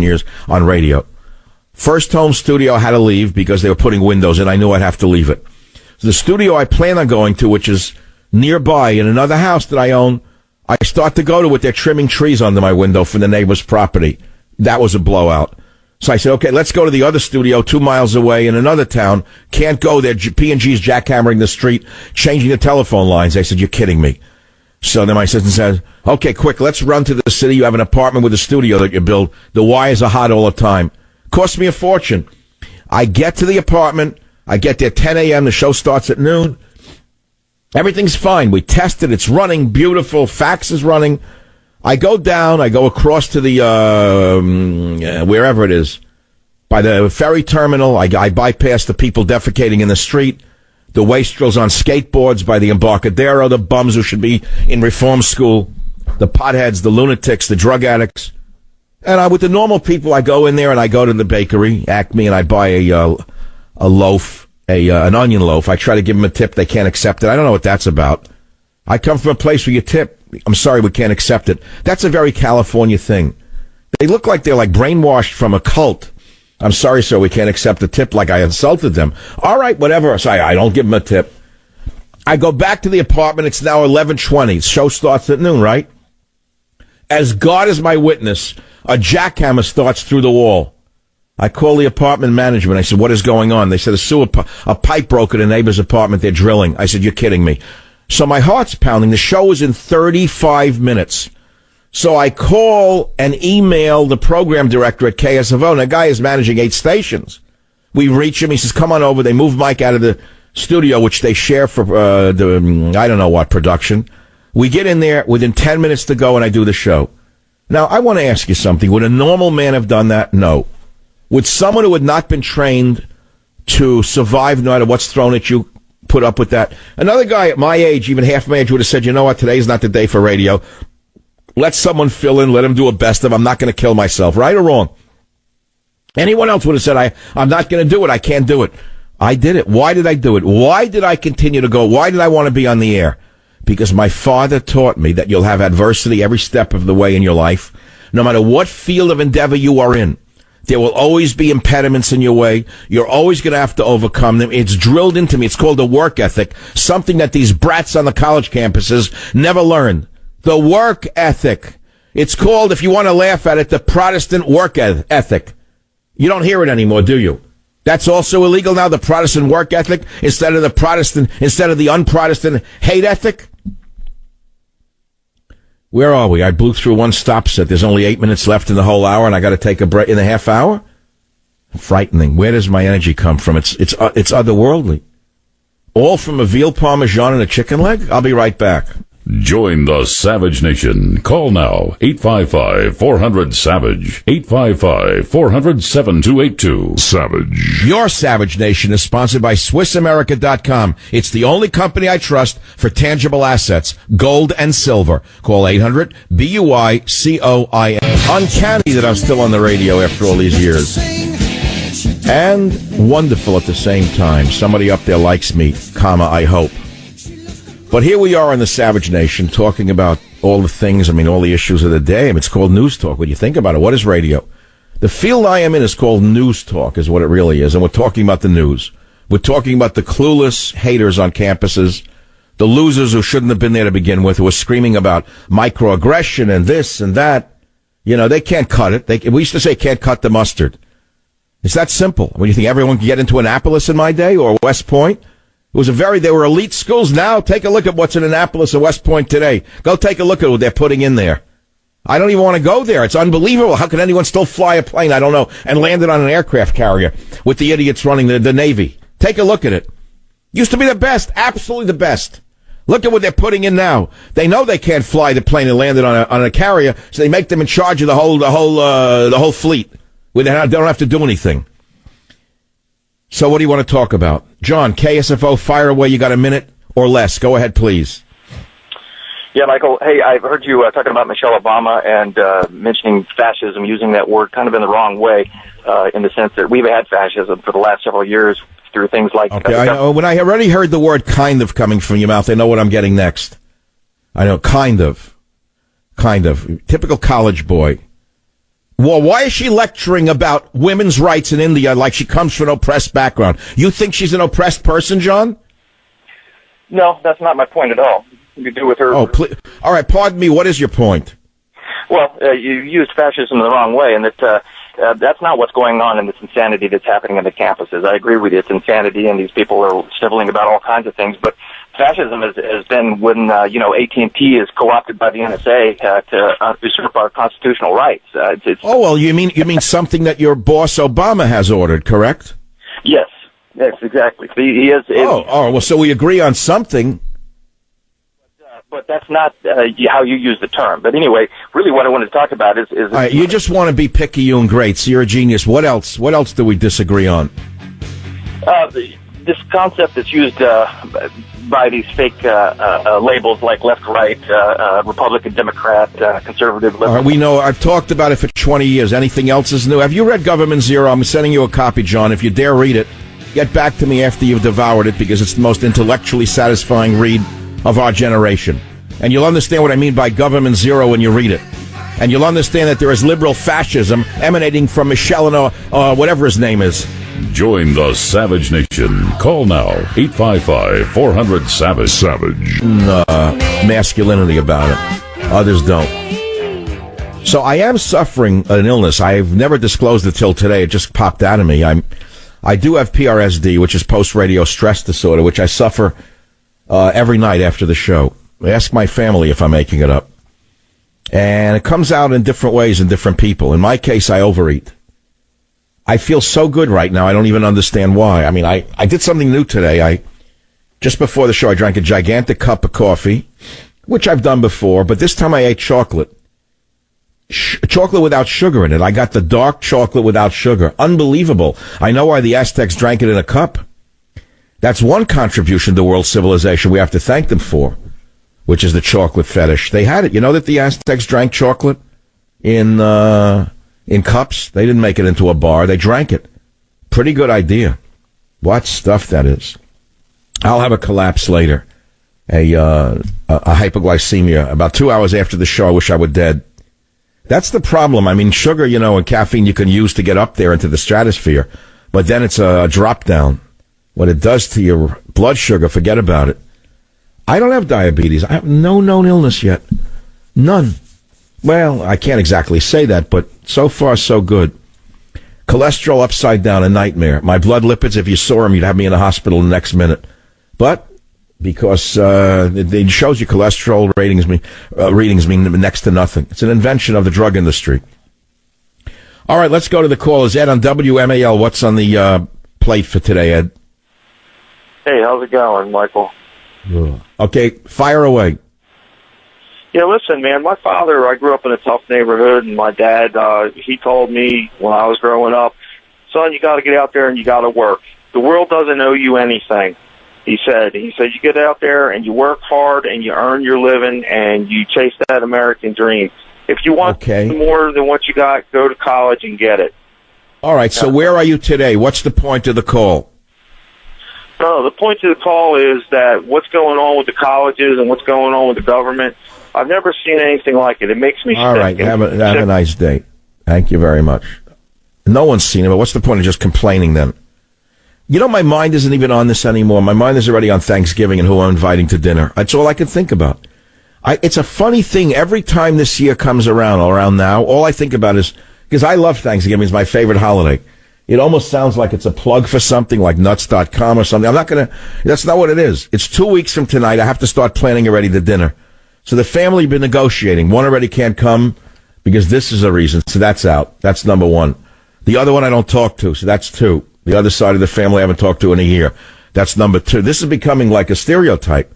years on radio. First home studio I had to leave because they were putting windows in. I knew I'd have to leave it. So the studio I plan on going to, which is nearby in another house that I own, I start to go to it. They're trimming trees under my window from the neighbor's property. That was a blowout. So I said, okay, let's go to the other studio 2 miles away in another town. Can't go there. P&G's jackhammering the street, changing the telephone lines. They said, you're kidding me. So then my assistant says, okay, quick, let's run to the city. You have an apartment with a studio that you build. The wires are hot all the time. Cost me a fortune. I get to the apartment. I get there 10 a.m. The show starts at noon. Everything's fine. We test it. It's running beautiful. Fax is running. I go down. I go across to the, wherever it is, by the ferry terminal. I bypass the people defecating in the street, the wastrels on skateboards by the Embarcadero, the bums who should be in reform school, the potheads, the lunatics, the drug addicts. And with the normal people, I go in there and I go to the bakery, Acme, and I buy a loaf, an onion loaf. I try to give them a tip. They can't accept it. I don't know what that's about. I come from a place where you tip. I'm sorry, we can't accept it. That's a very California thing. They look like they're like brainwashed from a cult. I'm sorry, sir, we can't accept a tip, like I insulted them. All right, whatever. So I don't give them a tip. I go back to the apartment. It's now 11:20. The show starts at noon, right? As God is my witness, a jackhammer starts through the wall. I call the apartment management. I said, what is going on? They said, a pipe broke in a neighbor's apartment. They're drilling. I said, you're kidding me. So my heart's pounding. The show is in 35 minutes. So I call and email the program director at KSFO. And the guy is managing 8 stations. We reach him. He says, come on over. They move Mike out of the studio, which they share for the, I don't know what, production. We get in there within 10 minutes to go, and I do the show. Now, I want to ask you something. Would a normal man have done that? No. Would someone who had not been trained to survive no matter what's thrown at you put up with that? Another guy at my age, even half my age, would have said, you know what, today's not the day for radio. Let someone fill in, let him do a best of. I'm not going to kill myself, right or wrong? Anyone else would have said, I'm not going to do it. I can't do it. I did it. Why did I do it? Why did I continue to go? Why did I want to be on the air? Because my father taught me that you'll have adversity every step of the way in your life. No matter what field of endeavor you are in, there will always be impediments in your way. You're always going to have to overcome them. It's drilled into me. It's called a work ethic, something that these brats on the college campuses never learned. The work ethic. It's called, if you want to laugh at it, the Protestant work ethic. You don't hear it anymore, do you? That's also illegal now, the Protestant work ethic, instead of the un-Protestant hate ethic? Where are we? I blew through one stop set. There's only 8 minutes left in the whole hour, and I got to take a break in a half hour? Frightening. Where does my energy come from? It's otherworldly. All from a veal parmesan and a chicken leg? I'll be right back. Join the Savage Nation. Call now, 855-400-SAVAGE, 855-400-7282. Savage. Your Savage Nation is sponsored by SwissAmerica.com. It's the only company I trust for tangible assets, gold and silver. Call 800-BUI-COIN. Uncanny that I'm still on the radio after all these years. And wonderful at the same time. Somebody up there likes me, I hope. But here we are in the Savage Nation talking about all the things, all the issues of the day. It's called News Talk. When you think about it, what is radio? The field I am in is called News Talk, is what it really is. And we're talking about the news. We're talking about the clueless haters on campuses, the losers who shouldn't have been there to begin with, who are screaming about microaggression and this and that. They can't cut it. We used to say can't cut the mustard. It's that simple. When you think everyone could get into Annapolis in my day or West Point, they were elite schools. Now take a look at what's in Annapolis and West Point today. Go take a look at what they're putting in there. I don't even want to go there. It's unbelievable. How can anyone still fly a plane? I don't know. And land it on an aircraft carrier with the idiots running the Navy. Take a look at it. Used to be the best. Absolutely the best. Look at what they're putting in now. They know they can't fly the plane and land it on a carrier, so they make them in charge of the whole fleet. Where they don't have to do anything. So what do you want to talk about? John, KSFO, fire away. You got a minute or less. Go ahead, please. Yeah, Michael, hey, I've heard you talking about Michelle Obama and mentioning fascism, using that word kind of in the wrong way, in the sense that we've had fascism for the last several years through things like... Okay, I know. When I already heard the word kind of coming from your mouth, I know what I'm getting next. I know, kind of. Typical college boy. Well, why is she lecturing about women's rights in India like she comes from an oppressed background? You think she's an oppressed person, John? No, that's not my point at all. You could do with her. Oh, please. All right, pardon me. What is your point? Well, you used fascism the wrong way, and that's not what's going on in this insanity that's happening in the campuses. I agree with you. It's insanity, and these people are sniveling about all kinds of things. But fascism has been when AT&T is co-opted by the NSA to usurp our constitutional rights. Oh, well, you mean something that your boss Obama has ordered, correct? Yes, exactly. He is. Well, so we agree on something. But that's not how you use the term. But anyway, really what I wanted to talk about is all right, you just want to be picayune great, so you're a genius. What else? What else do we disagree on? This concept that's used by these fake labels like left, right, Republican, Democrat, conservative, liberal. All right, we know. I've talked about it for 20 years. Anything else is new. Have you read Government Zero? I'm sending you a copy, John. If you dare read it, get back to me after you've devoured it, because it's the most intellectually satisfying read of our generation. And you'll understand what I mean by Government Zero when you read it. And you'll understand that there is liberal fascism emanating from Michel and whatever his name is. Join the Savage Nation. Call now, 855-400-SAVAGE. Savage. Masculinity about it. Others don't. So I am suffering an illness. I've never disclosed it till today. It just popped out of me. I do have PRSD, which is post-radio stress disorder, which I suffer every night after the show. Ask my family if I'm making it up. And it comes out in different ways in different people. In my case, I overeat. I feel so good right now, I don't even understand why. I mean, I did something new today. Just before the show, I drank a gigantic cup of coffee, which I've done before, but this time I ate chocolate. Chocolate without sugar in it. I got the dark chocolate without sugar. Unbelievable. I know why the Aztecs drank it in a cup. That's one contribution to world civilization we have to thank them for, which is the chocolate fetish. They had it. You know that the Aztecs drank chocolate in cups? They didn't make it into a bar. They drank it. Pretty good idea. What stuff that is. I'll have a collapse later. A hypoglycemia. About 2 hours after the show, I wish I were dead. That's the problem. I mean, sugar, and caffeine you can use to get up there into the stratosphere. But then it's a drop down. What it does to your blood sugar, forget about it. I don't have diabetes. I have no known illness yet. None. Well, I can't exactly say that, but so far, so good. Cholesterol upside down, a nightmare. My blood lipids, if you saw them, you'd have me in the hospital the next minute. But because it shows you cholesterol readings mean next to nothing. It's an invention of the drug industry. All right, let's go to the callers. Ed on WMAL. What's on the plate for today, Ed? Hey, how's it going, Michael? Okay, fire away. Yeah, listen, man, my father, I grew up in a tough neighborhood, and my dad, he told me when I was growing up, son, you got to get out there and you got to work. The world doesn't owe you anything. He said you get out there and you work hard and you earn your living and you chase that American dream. If you want more than what you got, go to college and get it. All right, so where are you today? What's the point of the call? No, the point of the call is that what's going on with the colleges and what's going on with the government, I've never seen anything like it. It makes me sick. All right, have a nice day. Thank you very much. No one's seen it, but what's the point of just complaining then? My mind isn't even on this anymore. My mind is already on Thanksgiving and who I'm inviting to dinner. That's all I can think about. It's a funny thing. Every time this year comes around now, all I think about is, because I love Thanksgiving, it's my favorite holiday. It almost sounds like it's a plug for something like nuts.com or something. That's not what it is. It's 2 weeks from tonight. I have to start planning already the dinner. So the family been negotiating. One already can't come because this is a reason. So that's out. That's number one. The other one I don't talk to. So that's two. The other side of the family I haven't talked to in a year. That's number two. This is becoming like a stereotype.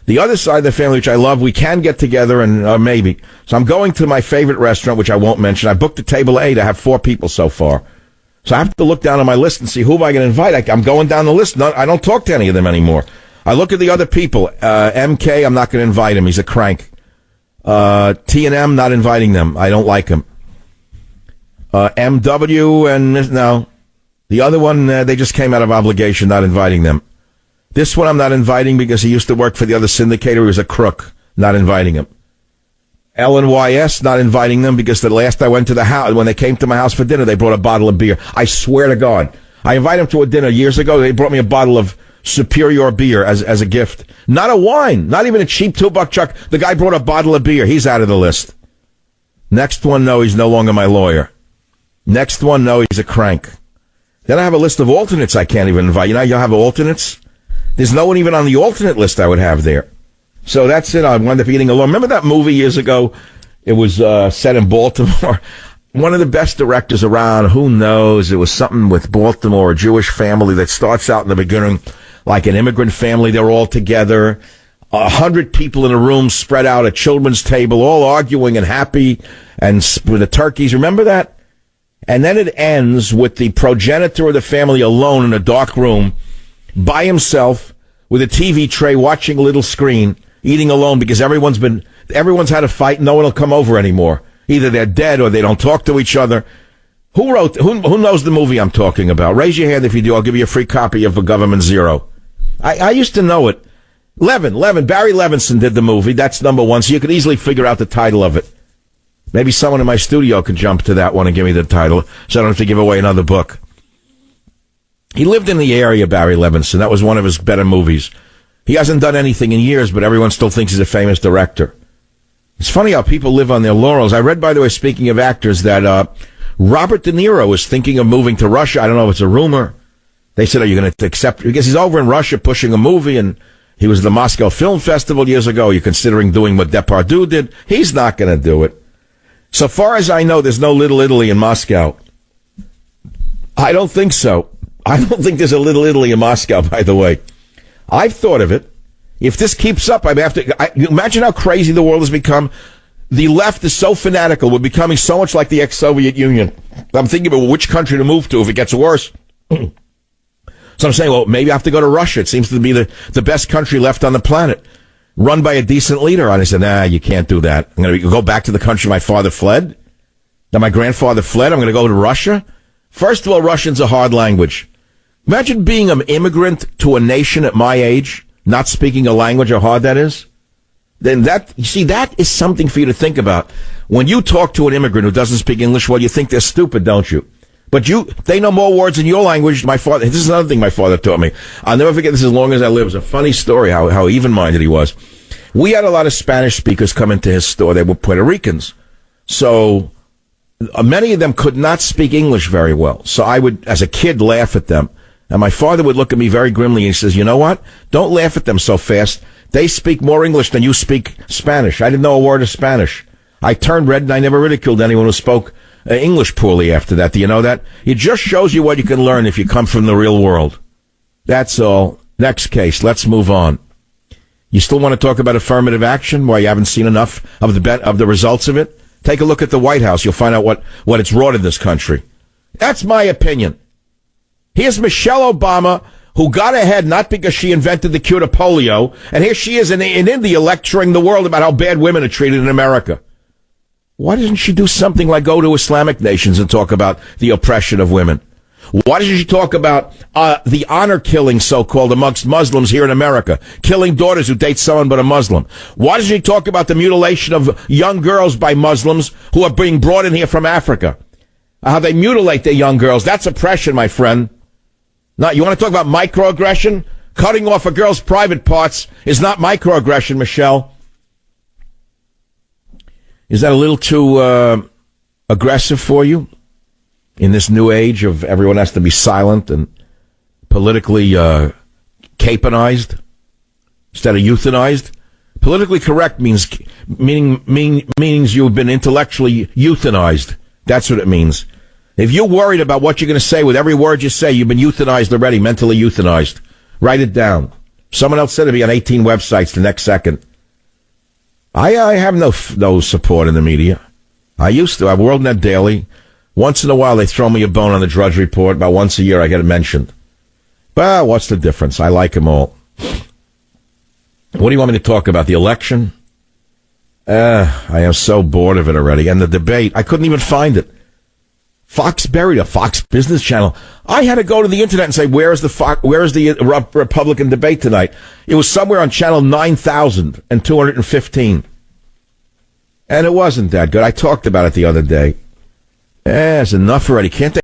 The other side of the family, which I love, we can get together and maybe. So I'm going to my favorite restaurant, which I won't mention. I booked a table A to have 4 people so far. So I have to look down on my list and see who am I going to invite. I'm going down the list. I don't talk to any of them anymore. I look at the other people. MK, I'm not going to invite him. He's a crank. T&M, not inviting them. I don't like him. MW and no. The other one, they just came out of obligation, not inviting them. This one I'm not inviting because he used to work for the other syndicator. He was a crook. Not inviting him. LNYS not inviting them because the last I went to the house, when they came to my house for dinner, they brought a bottle of beer. I swear to God. I invited them to a dinner years ago. They brought me a bottle of Superior beer as a gift. Not a wine. Not even a cheap $2 chuck. The guy brought a bottle of beer. He's out of the list. Next one, no, he's no longer my lawyer. Next one, no, he's a crank. Then I have a list of alternates I can't even invite. You know, you'll have alternates. There's no one even on the alternate list I would have there. So that's it. I wound up eating alone. Remember that movie years ago? It was set in Baltimore. One of the best directors around. Who knows? It was something with Baltimore, a Jewish family that starts out in the beginning like an immigrant family. They're all together. 100 people in a room spread out at children's table, all arguing and happy, and with the turkeys. Remember that? And then it ends with the progenitor of the family alone in a dark room by himself with a TV tray watching a little screen, eating alone because everyone's had a fight and no one will come over anymore. Either they're dead or they don't talk to each other. Who knows the movie I'm talking about? Raise your hand if you do. I'll give you a free copy of A Government Zero. I used to know it. Barry Levinson did the movie. That's number one, so you could easily figure out the title of it. Maybe someone in my studio could jump to that one and give me the title so I don't have to give away another book. He lived in the area, Barry Levinson. That was one of his better movies. He hasn't done anything in years, but everyone still thinks he's a famous director. It's funny how people live on their laurels. I read, by the way, speaking of actors, that Robert De Niro is thinking of moving to Russia. I don't know if it's a rumor. They said, are you going to accept? Because he's over in Russia pushing a movie, and he was at the Moscow Film Festival years ago. You're considering doing what Depardieu did. He's not going to do it. So far as I know, there's no Little Italy in Moscow. I don't think so. I don't think there's a Little Italy in Moscow, by the way. I've thought of it. If this keeps up, imagine how crazy the world has become. The left is so fanatical. We're becoming so much like the ex-Soviet Union. I'm thinking about which country to move to if it gets worse. So I'm saying, well, maybe I have to go to Russia. It seems to be the best country left on the planet, run by a decent leader. And I said, nah, you can't do that. I'm going to go back to the country my father fled. That my grandfather fled. I'm going to go to Russia. First of all, Russian's a hard language. Imagine being an immigrant to a nation at my age, not speaking a language, how hard that is. Then that is something for you to think about. When you talk to an immigrant who doesn't speak English, well, you think they're stupid, don't you? But they know more words in your language. This is another thing my father taught me. I'll never forget this as long as I live. It's a funny story how even-minded he was. We had a lot of Spanish speakers come into his store. They were Puerto Ricans. So many of them could not speak English very well. So I would, as a kid, laugh at them. And my father would look at me very grimly and he says, you know what? Don't laugh at them so fast. They speak more English than you speak Spanish. I didn't know a word of Spanish. I turned red and I never ridiculed anyone who spoke English poorly after that. Do you know that? It just shows you what you can learn if you come from the real world. That's all. Next case. Let's move on. You still want to talk about affirmative action? Why, you haven't seen enough of the results of it? Take a look at the White House. You'll find out what it's wrought in this country. That's my opinion. Here's Michelle Obama, who got ahead not because she invented the cure to polio, and here she is in India lecturing the world about how bad women are treated in America. Why doesn't she do something like go to Islamic nations and talk about the oppression of women? Why doesn't she talk about the honor killing, so-called, amongst Muslims here in America, killing daughters who date someone but a Muslim? Why doesn't she talk about the mutilation of young girls by Muslims who are being brought in here from Africa? How they mutilate their young girls. That's oppression, my friend. Now, you want to talk about microaggression? Cutting off a girl's private parts is not microaggression, Michelle. Is that a little too aggressive for you? In this new age of everyone has to be silent and politically caponized instead of euthanized? Politically correct means you've been intellectually euthanized. That's what it means. If you're worried about what you're going to say with every word you say, you've been euthanized already, mentally euthanized. Write it down. Someone else said it'd be on 18 websites the next second. I have no support in the media. I used to. I have WorldNet Daily. Once in a while, they throw me a bone on the Drudge Report. About once a year, I get it mentioned. But what's the difference? I like them all. What do you want me to talk about? The election? I am so bored of it already. And the debate, I couldn't even find it. Fox buried a Fox Business Channel. I had to go to the internet and say, where is the Republican debate tonight? It was somewhere on channel 9,215. And it wasn't that good. I talked about it the other day. It's enough already. Can't they